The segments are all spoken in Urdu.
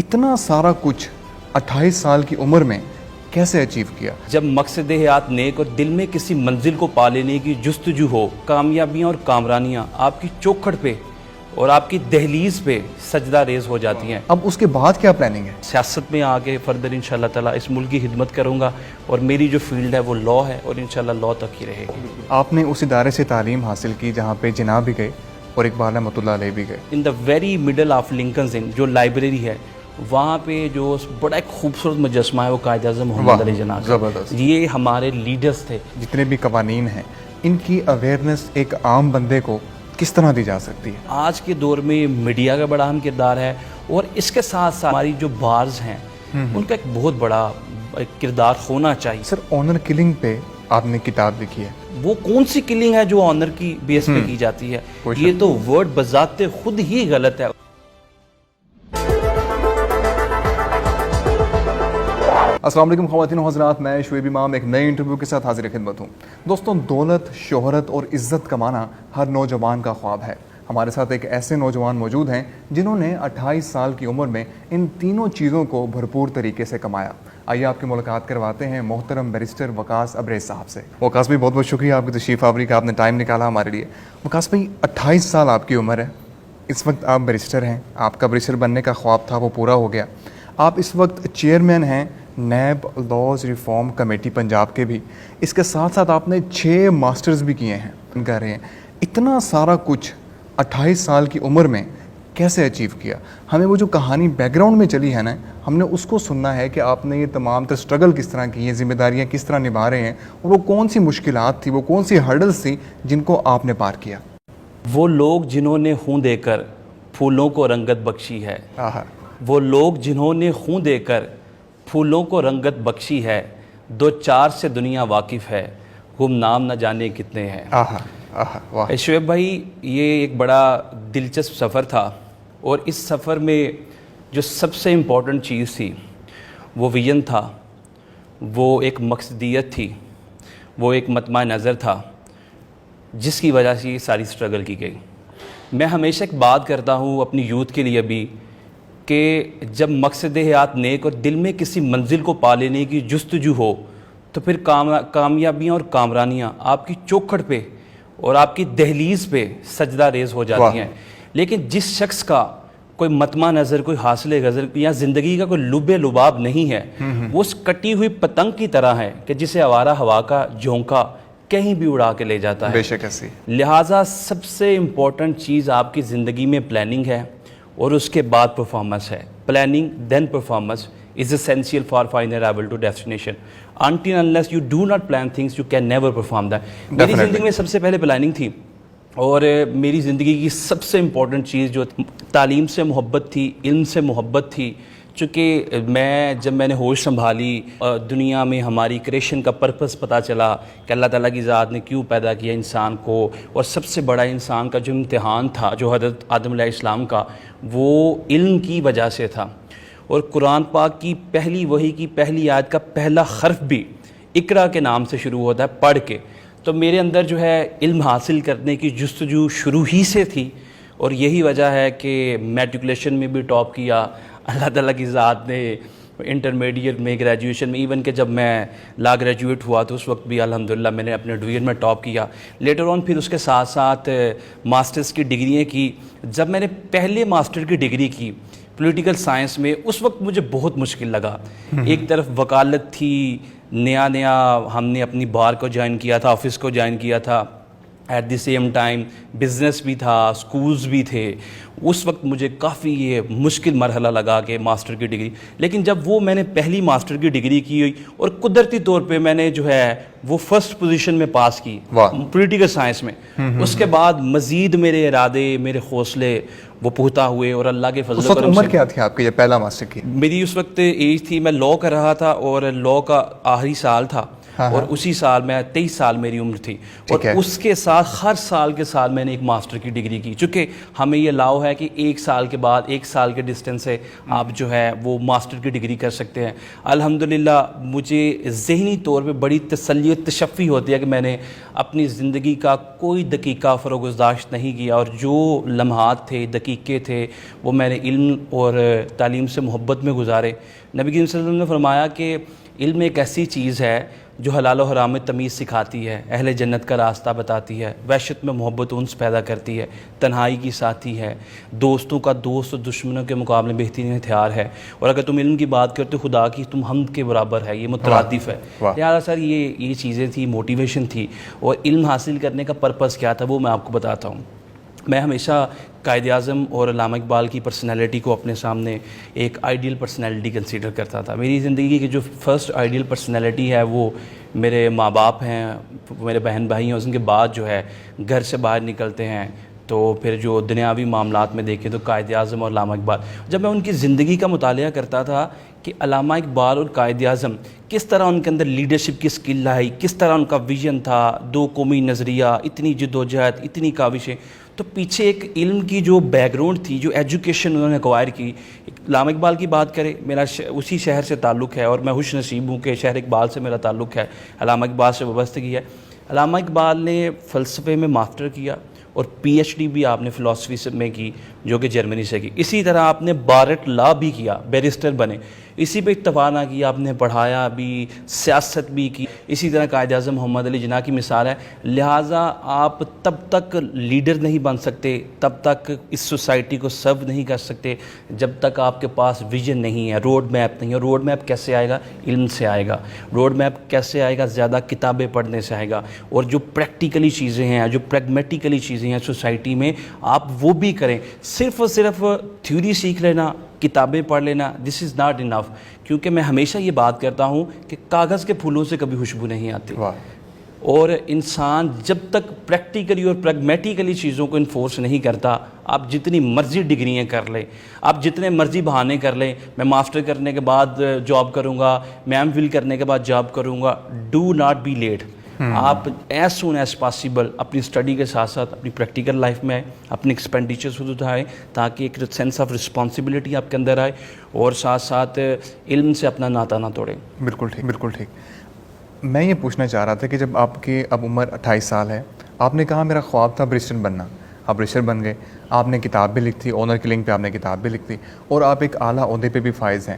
اتنا سارا کچھ 28 سال کی عمر میں کیسے اچیو کیا؟ جب مقصد حیات نیک اور دل میں کسی منزل کو پا لینے کی جستجو ہو، کامیابیاں اور کامرانیاں آپ کی چوکھٹ پہ اور آپ کی دہلیز پہ سجدہ ریز ہو جاتی ہیں۔ اب اس کے بعد کیا پلاننگ ہے؟ سیاست میں آگے فردر انشاءاللہ تعالیٰ اس ملک کی خدمت کروں گا، اور میری جو فیلڈ ہے وہ لاء ہے، اور انشاءاللہ لاء تک ہی رہے گی۔ آپ نے اس ادارے سے تعلیم حاصل کی جہاں پہ جناب بھی گئے اور اقبال رحمۃ اللہ علیہ بھی گئے۔ ان the very middle of Lincoln's Inn جو لائبریری ہے، وہاں پہ جو بڑا ایک خوبصورت مجسمہ ہے وہ قائد اعظم محمد علی جناح کا۔ زبردست۔ یہ ہمارے لیڈرز تھے۔ جتنے بھی قوانین ہیں ان کی اویئرنیس ایک عام بندے کو کس طرح دی جا سکتی ہے؟ آج کے دور میں میڈیا کا بڑا اہم کردار ہے، اور اس کے ساتھ ساتھ ہماری جو بارز ہیں ان کا ایک بہت بڑا کردار ہونا چاہیے۔ سر، آنر کلنگ پہ آپ نے کتاب لکھی ہے، وہ کون سی کلنگ ہے جو آنر کی بیس پہ کی جاتی ہے؟ یہ تو ورڈ بذات خود ہی غلط ہے۔ السلام علیکم خواتین و حضرات، میں شعیب امام ایک نئے انٹرویو کے ساتھ حاضر خدمت ہوں۔ دوستوں، دولت، شہرت اور عزت کمانا ہر نوجوان کا خواب ہے۔ ہمارے ساتھ ایک ایسے نوجوان موجود ہیں جنہوں نے 28 سال کی عمر میں ان تینوں چیزوں کو بھرپور طریقے سے کمایا۔ آئیے آپ کی ملاقات کرواتے ہیں محترم بیرسٹر وقاص ابریز صاحب سے۔ وقاص بھائی، بہت بہت شکریہ آپ کی تشریف آوری کا، آپ نے ٹائم نکالا ہمارے لیے۔ وقاص بھائی، 28 سال آپ کی عمر ہے، اس وقت آپ بیرسٹر ہیں، آپ کا بیرسٹر بننے کا خواب تھا وہ پورا ہو گیا۔ آپ اس وقت چیئرمین ہیں NAB laws reform committee Punjab کے بھی، اس کے ساتھ ساتھ آپ نے 6 ماسٹرز بھی کیے ہیں۔ کہہ رہے ہیں اتنا سارا کچھ 28 سال کی عمر میں کیسے اچیو کیا؟ ہمیں وہ جو کہانی بیک گراؤنڈ میں چلی ہے نا، ہم نے اس کو سننا ہے کہ آپ نے یہ تمام تر اسٹرگل کس طرح کی ہیں، ذمہ داریاں کس طرح نبھا رہے ہیں، اور وہ کون سی مشکلات تھی، وہ کون سی ہرڈلز تھی جن کو آپ نے پار کیا؟ وہ لوگ جنہوں نے خون دے کر پھولوں کو رنگت بخشی ہے، وہ لوگ جنہوں نے خون دے کر پھولوں کو رنگت بخشی ہے، دو چار سے دنیا واقف ہے، گمنام نہ جانے کتنے ہیں۔ شعیب بھائی، یہ ایک بڑا دلچسپ سفر تھا، اور اس سفر میں جو سب سے امپورٹنٹ چیز تھی وہ ویژن تھا، وہ ایک مقصدیت تھی، وہ ایک مطمع نظر تھا، جس کی وجہ سے یہ ساری سٹرگل کی گئی۔ میں ہمیشہ ایک بات کرتا ہوں اپنی یوتھ کے لیے بھی، کہ جب مقصد حیات نیک اور دل میں کسی منزل کو پا لینے کی جستجو ہو، تو پھر کامیابیاں اور کامرانیاں آپ کی چوکھٹ پہ اور آپ کی دہلیز پہ سجدہ ریز ہو جاتی ہیں۔ لیکن جس شخص کا کوئی مطمع نظر، کوئی حاصل غزل یا زندگی کا کوئی لب لباب نہیں ہے، وہ اس کٹی ہوئی پتنگ کی طرح ہے کہ جسے آوارہ ہوا کا جھونکا کہیں بھی اڑا کے لے جاتا ہے۔ بے شک ایسی۔ لہٰذا سب سے امپورٹنٹ چیز آپ کی زندگی میں پلاننگ ہے، اور اس کے بعد پرفارمنس ہے۔ Planning then performance is essential for fine arrival to destination. Until unless you do not plan things, you can never perform that. میری زندگی میں سب سے پہلے پلاننگ تھی، اور میری زندگی کی سب سے امپورٹنٹ چیز جو تعلیم سے محبت تھی، علم سے محبت تھی۔ چونکہ جب میں نے ہوش سنبھالی، دنیا میں ہماری کریشن کا پرپس پتہ چلا کہ اللہ تعالیٰ کی ذات نے کیوں پیدا کیا انسان کو، اور سب سے بڑا انسان کا جو امتحان تھا جو حضرت آدم علیہ السلام کا، وہ علم کی وجہ سے تھا۔ اور قرآن پاک کی پہلی وحی کی پہلی آیت کا پہلا حرف بھی اقرا کے نام سے شروع ہوتا ہے، پڑھ کے۔ تو میرے اندر جو ہے علم حاصل کرنے کی جستجو شروع ہی سے تھی، اور یہی وجہ ہے کہ میٹریکولیشن میں بھی ٹاپ کیا اللہ تعالیٰ کی ذات نے، انٹرمیڈیٹ میں، گریجویشن میں، ایون کہ جب میں لا گریجویٹ ہوا تو اس وقت بھی الحمدللہ میں نے اپنے ڈویژن میں ٹاپ کیا۔ لیٹر آن پھر اس کے ساتھ ساتھ ماسٹرز کی ڈگریاں کی۔ جب میں نے پہلے ماسٹر کی ڈگری کی پولیٹیکل سائنس میں، اس وقت مجھے بہت مشکل لگا۔ ایک طرف وکالت تھی، نیا ہم نے اپنی بار کو جوائن کیا تھا، آفس کو جوائن کیا تھا، at the same time business بھی تھا، سکولز بھی تھے۔ اس وقت مجھے کافی یہ مشکل مرحلہ لگا کہ ماسٹر کی ڈگری، لیکن جب میں نے پہلی ماسٹر کی ڈگری کی ہوئی، اور قدرتی طور پہ میں نے جو ہے وہ فرسٹ پوزیشن میں پاس کی پولیٹیکل سائنس میں، اس کے بعد مزید میرے ارادے، میرے حوصلے وہ پختہ ہوئے، اور اللہ کے فضل و کرم سے۔ عمر کیا تھی آپ کی جب پہلا ماسٹر کی؟ میری اس وقت ایج تھی، میں لاء کر رہا تھا، اور لاء کا آخری سال تھا، اور اسی سال میں 23 سال میری عمر تھی اور اس کے ساتھ ہر سال کے سال میں نے ایک ماسٹر کی ڈگری کی، چونکہ ہمیں یہ الاؤ ہے کہ 1 سال کے بعد 1 سال کے ڈسٹینس سے آپ جو ہے وہ ماسٹر کی ڈگری کر سکتے ہیں۔ الحمدللہ مجھے ذہنی طور پہ بڑی تسلی و تشفی ہوتی ہے کہ میں نے اپنی زندگی کا کوئی دقیقہ فروگزاشت نہیں کیا، اور جو لمحات تھے، دقیقے تھے، وہ میں نے علم اور تعلیم سے محبت میں گزارے۔ نبی کریم صلی اللہ علیہ وسلم نے فرمایا کہ علم ایک ایسی چیز ہے جو حلال و حرام میں تمیز سکھاتی ہے، اہل جنت کا راستہ بتاتی ہے، وحشت میں محبت انس پیدا کرتی ہے، تنہائی کی ساتھی ہے، دوستوں کا دوست اور دشمنوں کے مقابلے بہترین ہتھیار ہے، اور اگر تم علم کی بات کرتے ہو خدا کی تم حمد کے برابر ہے، یہ مترادف ہے۔ لہٰذا سر یہ چیزیں تھی، موٹیویشن تھی، اور علم حاصل کرنے کا پرپس کیا تھا وہ میں آپ کو بتاتا ہوں۔ میں ہمیشہ قائد اعظم اور علامہ اقبال کی پرسنالٹی کو اپنے سامنے ایک آئیڈیل پرسنالٹی کنسیڈر کرتا تھا۔ میری زندگی کی جو فرسٹ آئیڈیل پرسنالٹی ہے وہ میرے ماں باپ ہیں، میرے بہن بھائی ہیں، اس کے بعد جو ہے گھر سے باہر نکلتے ہیں تو پھر جو دنیاوی معاملات میں دیکھیں تو قائد اعظم اور علامہ اقبال۔ جب میں ان کی زندگی کا مطالعہ کرتا تھا کہ علامہ اقبال اور قائد اعظم کس طرح ان کے اندر لیڈرشپ کی سکل آئی، کس طرح ان کا ویژن تھا، 2 قومی نظریہ، اتنی جدوجہد، اتنی کاوشیں، تو پیچھے ایک علم کی جو بیک گراؤنڈ تھی، جو ایجوکیشن انہوں نے ایکوائر کی۔ علامہ اقبال کی بات کریں، میرا اسی شہر سے تعلق ہے اور میں خوش نصیب ہوں کہ شہر اقبال سے میرا تعلق ہے، علامہ اقبال سے وابستگی ہے۔ علامہ اقبال نے فلسفے میں ماسٹر کیا اور پی ایچ ڈی بھی آپ نے فلسفی میں کی جو کہ جرمنی سے کی۔ اسی طرح آپ نے بارٹ لا بھی کیا، بیرسٹر بنے، اسی پہ اکتفا نہ کیا، آپ نے پڑھایا بھی، سیاست بھی کی۔ اسی طرح قائد اعظم محمد علی جناح کی مثال ہے۔ لہٰذا آپ تب تک لیڈر نہیں بن سکتے، تب تک اس سوسائٹی کو سرو نہیں کر سکتے جب تک آپ کے پاس ویژن نہیں ہے، روڈ میپ نہیں ہے۔ روڈ میپ کیسے آئے گا؟ علم سے آئے گا۔ روڈ میپ کیسے آئے گا؟ زیادہ کتابیں پڑھنے سے آئے گا، اور جو پریکٹیکلی چیزیں ہیں، جو پریگمیٹیکلی چیزیں ہیں سوسائٹی میں، آپ وہ بھی کریں۔ صرف تھیوری سیکھ لینا، کتابیں پڑھ لینا، دس از ناٹ انف، کیونکہ میں ہمیشہ یہ بات کرتا ہوں کہ کاغذ کے پھولوں سے کبھی خوشبو نہیں آتی، اور انسان جب تک پریکٹیکلی اور پریگمیٹیکلی چیزوں کو انفورس نہیں کرتا، آپ جتنی مرضی ڈگریاں کر لیں، آپ جتنے مرضی بہانے کر لیں، میں ماسٹر کرنے کے بعد جاب کروں گا، میں ایم فل کرنے کے بعد جاب کروں گا، ڈو ناٹ بی لیٹ۔ آپ ایز سون ایز پاسبل اپنی اسٹڈی کے ساتھ ساتھ اپنی پریکٹیکل لائف میں آئے، اپنے ایکسپینڈیچرز خود اٹھائیں، تاکہ ایک سینس آف رسپانسبلٹی آپ کے اندر آئے، اور ساتھ ساتھ علم سے اپنا ناطہ نہ توڑیں۔ بالکل ٹھیک، بالکل ٹھیک۔ میں یہ پوچھنا چاہ رہا تھا کہ جب آپ کی اب عمر 28 سال ہے، آپ نے کہا میرا خواب تھا برسٹر بننا، آپ برسٹر بن گئے، آپ نے کتاب بھی لکھی، آنر کلنگ پہ آپ نے کتاب بھی لکھی، اور آپ ایک اعلیٰ عہدے پہ بھی فائز ہیں۔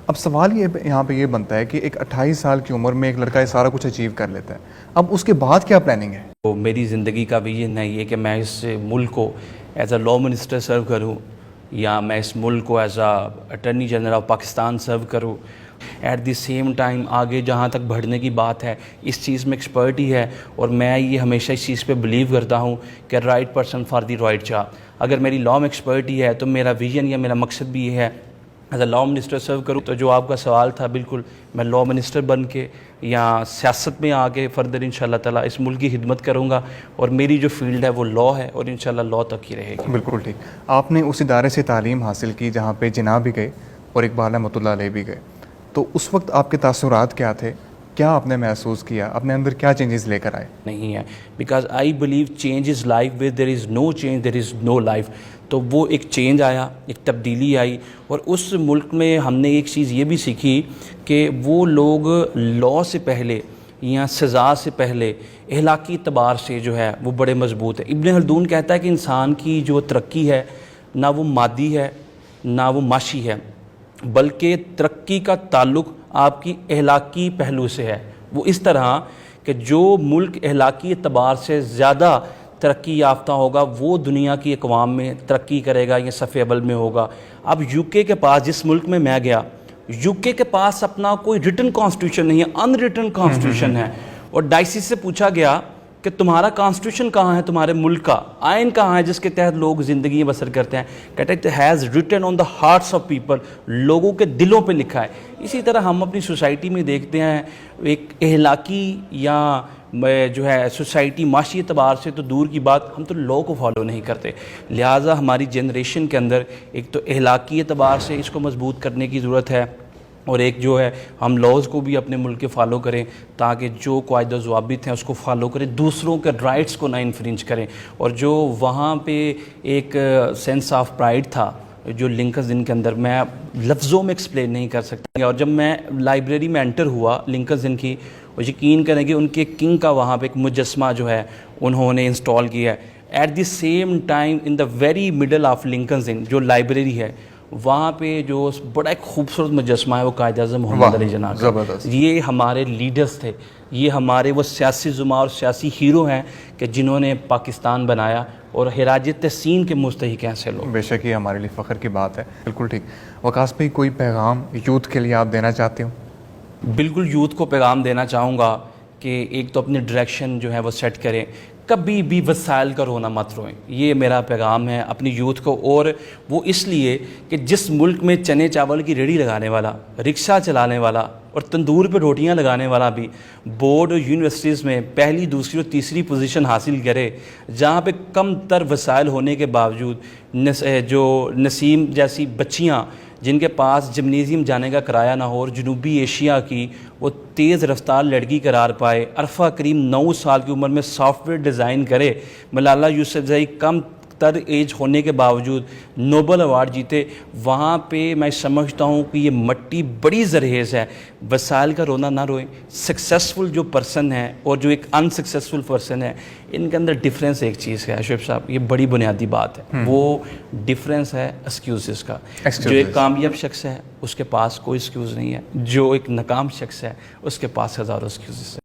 اب سوال یہاں پہ یہ بنتا ہے کہ ایک 28 سال کی عمر میں ایک لڑکا یہ سارا کچھ اچیو کر لیتا ہے، اب اس کے بعد کیا پلاننگ ہے؟ تو میری زندگی کا ویژن ہے یہ کہ میں اس ملک کو ایز اے لا منسٹر سرو کروں، یا میں اس ملک کو as a attorney general of Pakistan serve کروں۔ ایٹ دی سیم ٹائم آگے جہاں تک بڑھنے کی بات ہے، اس چیز میں ایکسپرٹ ہی ہے، اور میں یہ ہمیشہ اس چیز پہ بلیو کرتا ہوں کہ right person for the right job. اگر میری لا میں ایکسپرٹ ہی ہے تو میرا ویژن یا میرا مقصد بھی یہ ہے ایز اے لا منسٹر سرو کروں۔ تو جو آپ کا سوال تھا، بالکل میں لا منسٹر بن کے یا سیاست میں آگے فردر انشاءاللہ تعالیٰ اس ملک کی خدمت کروں گا، اور میری جو فیلڈ ہے وہ لا ہے، اور انشاءاللہ لا تک ہی رہے گی۔ بالکل ٹھیک۔ آپ نے اس ادارے سے تعلیم حاصل کی جہاں پہ جناح بھی گئے اور اقبال رحمۃ اللہ علیہ بھی گئے، تو اس وقت آپ کے تاثرات کیا تھے؟ کیا آپ نے محسوس کیا؟ اپنے اندر کیا چینجز لے کر آئے؟ نہیں ہے، because I believe change is life, where there is no change there is no life. تو وہ ایک چینج آیا، ایک تبدیلی آئی، اور اس ملک میں ہم نے ایک چیز یہ بھی سیکھی کہ وہ لوگ لا سے پہلے یا سزا سے پہلے اخلاقی اعتبار سے جو ہے وہ بڑے مضبوط ہے۔ ابن خلدون کہتا ہے کہ انسان کی جو ترقی ہے نہ وہ مادی ہے نہ وہ معاشی ہے، بلکہ ترقی کا تعلق آپ کی اخلاقی پہلو سے ہے۔ وہ اس طرح کہ جو ملک اخلاقی اعتبار سے زیادہ ترقی یافتہ ہوگا وہ دنیا کی اقوام میں ترقی کرے گا، یہ صف اول میں ہوگا۔ اب یو کے کے پاس، جس ملک میں میں گیا، یو کے کے پاس اپنا کوئی ریٹن کانسٹیٹیوشن نہیں ہے، ان ریٹن کانسٹیٹیوشن ہے، اور ڈائسس سے پوچھا گیا کہ تمہارا کانسٹیٹیوشن کہاں ہے، تمہارے ملک کا آئین کہاں ہے جس کے تحت لوگ زندگی بسر کرتے ہیں؟ کہتے ہیں has written on the hearts of people, لوگوں کے دلوں پہ لکھا ہے۔ اسی طرح ہم اپنی سوسائٹی میں دیکھتے ہیں ایک اخلاقی یا جو ہے سوسائٹی معاشی اعتبار سے تو دور کی بات، ہم تو لا کو فالو نہیں کرتے۔ لہٰذا ہماری جنریشن کے اندر ایک تو اخلاقی اعتبار سے اس کو مضبوط کرنے کی ضرورت ہے، اور ایک جو ہے ہم لاز کو بھی اپنے ملک کے فالو کریں تاکہ جو قواعد و ضوابط ہیں اس کو فالو کریں, دوسروں کے رائٹس کو نہ انفرنج کریں. اور جو وہاں پہ ایک سینس آف پرائڈ تھا جو لنکنز ان کے اندر, میں لفظوں میں ایکسپلین نہیں کر سکتا. اور جب میں لائبریری میں انٹر ہوا لنکنز ان کی, اور یقین کریں کہ ان کے کنگ کا وہاں پہ ایک مجسمہ جو ہے انہوں نے انسٹال کیا ہے. At the same time in the very middle of Lincoln's Inn جو لائبریری ہے, وہاں پہ جو بڑا ایک خوبصورت مجسمہ ہے وہ قائد اعظم محمد علی جناح کا. زبردست. یہ ہمارے لیڈرز تھے, یہ ہمارے وہ سیاسی زعماء اور سیاسی ہیرو ہیں کہ جنہوں نے پاکستان بنایا, اور خراج تحسین کے مستحق ہیں ایسے لوگ. بے شک یہ ہمارے لیے فخر کی بات ہے. بالکل ٹھیک. وقاص بھائی, کوئی پیغام یوتھ کے لیے آپ دینا چاہتے ہو؟ بالکل یوتھ کو پیغام دینا چاہوں گا کہ ایک تو اپنی ڈائریکشن جو ہے وہ سیٹ کریں, کبھی بھی وسائل کا رونا مت روئیں. یہ میرا پیغام ہے اپنی یوتھ کو. اور وہ اس لیے کہ جس ملک میں چنے چاول کی ریڑھی لگانے والا, رکشہ چلانے والا اور تندور پہ روٹیاں لگانے والا بھی بورڈ اور یونیورسٹیز میں پہلی, دوسری اور تیسری پوزیشن حاصل کرے, جہاں پہ کم تر وسائل ہونے کے باوجود جو نسیم جیسی بچیاں جن کے پاس جمنیزیم جانے کا کرایہ نہ ہو, اور جنوبی ایشیا کی وہ تیز رفتار لڑکی قرار پائے, عرفہ کریم 9 سال کی عمر میں سافٹ ویئر ڈیزائن کرے, ملالہ یوسفزئی کم تر ایج ہونے کے باوجود نوبل ایوارڈ جیتے. وہاں پہ میں سمجھتا ہوں کہ یہ مٹی بڑی زرخیز ہے. وسائل کا رونا نہ روئیں. سکسیسفل جو پرسن ہے اور جو ایک ان سکسیسفل پرسن ہے, ان کے اندر ڈفرینس ایک چیز ہے شعیب صاحب, یہ بڑی بنیادی بات ہے. وہ ڈفرینس ہے ایکسکیوزز کا. جو ایک کامیاب شخص ہے اس کے پاس کوئی ایکسکیوز نہیں ہے, جو ایک ناکام شخص ہے اس کے پاس ہزاروں ایکسکیوزز ہیں.